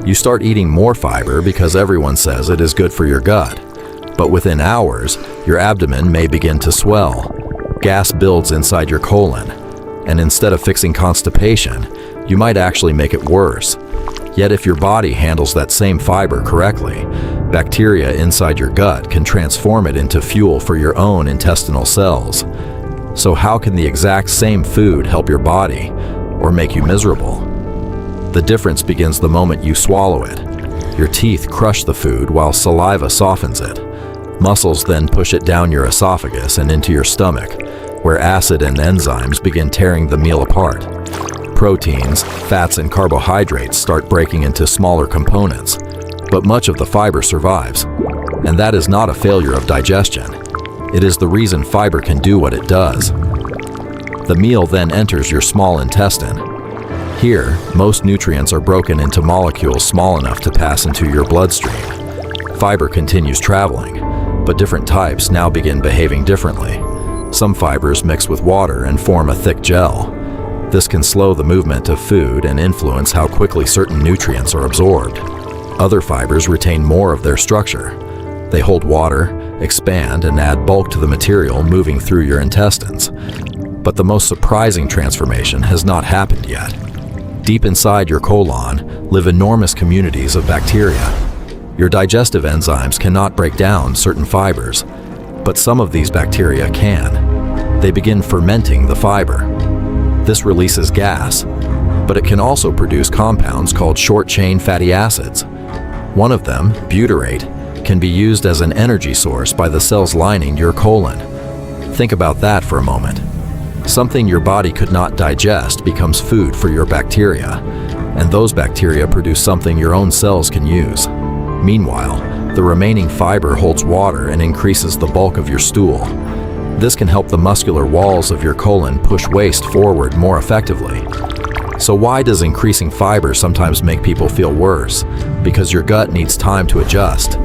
You start eating more fiber because everyone says it is good for your gut. But within hours, your abdomen may begin to swell. Gas builds inside your colon, and instead of fixing constipation, you might actually make it worse. Yet if your body handles that same fiber correctly, bacteria inside your gut can transform it into fuel for your own intestinal cells. So how can the exact same food help your body or make you miserable? The difference begins the moment you swallow it. Your teeth crush the food while saliva softens it. Muscles then push it down your esophagus and into your stomach, where acid and enzymes begin tearing the meal apart. Proteins, fats, and carbohydrates start breaking into smaller components, but much of the fiber survives. And that is not a failure of digestion. It is the reason fiber can do what it does. The meal then enters your small intestine. Here, most nutrients are broken into molecules small enough to pass into your bloodstream. Fiber continues traveling, but different types now begin behaving differently. Some fibers mix with water and form a thick gel. This can slow the movement of food and influence how quickly certain nutrients are absorbed. Other fibers retain more of their structure. They hold water, expand, and add bulk to the material moving through your intestines. But the most surprising transformation has not happened yet. Deep inside your colon live enormous communities of bacteria. Your digestive enzymes cannot break down certain fibers, but some of these bacteria can. They begin fermenting the fiber. This releases gas, but it can also produce compounds called short-chain fatty acids. One of them, butyrate, can be used as an energy source by the cells lining your colon. Think about that for a moment. Something your body could not digest becomes food for your bacteria, and those bacteria produce something your own cells can use. Meanwhile, the remaining fiber holds water and increases the bulk of your stool. This can help the muscular walls of your colon push waste forward more effectively. So why does increasing fiber sometimes make people feel worse? Because your gut needs time to adjust.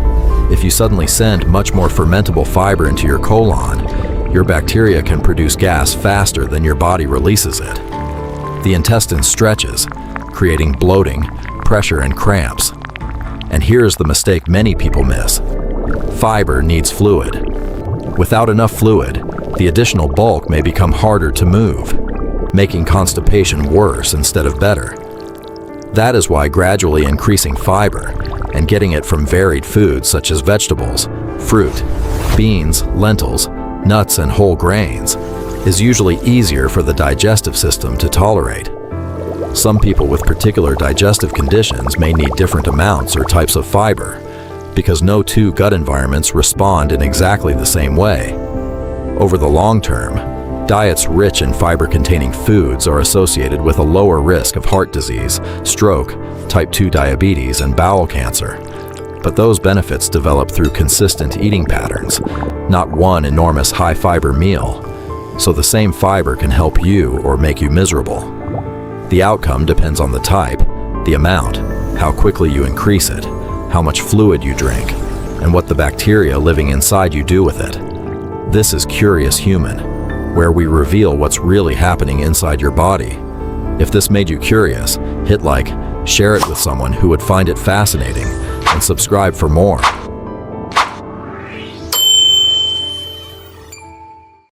If you suddenly send much more fermentable fiber into your colon, your bacteria can produce gas faster than your body releases it. The intestine stretches, creating bloating, pressure, and cramps. And here's the mistake many people miss. Fiber needs fluid. Without enough fluid, the additional bulk may become harder to move, making constipation worse instead of better. That is why gradually increasing fiber and getting it from varied foods such as vegetables, fruit, beans, lentils, nuts, and whole grains is usually easier for the digestive system to tolerate. Some people with particular digestive conditions may need different amounts or types of fiber because no two gut environments respond in exactly the same way. Over the long term, diets rich in fiber-containing foods are associated with a lower risk of heart disease, stroke, type 2 diabetes, and bowel cancer. But those benefits develop through consistent eating patterns, not one enormous high-fiber meal. So the same fiber can help you or make you miserable. The outcome depends on the type, the amount, how quickly you increase it, how much fluid you drink, and what the bacteria living inside you do with it. This is Curious Human, where we reveal what's really happening inside your body. If this made you curious, hit like, share it with someone who would find it fascinating, and subscribe for more.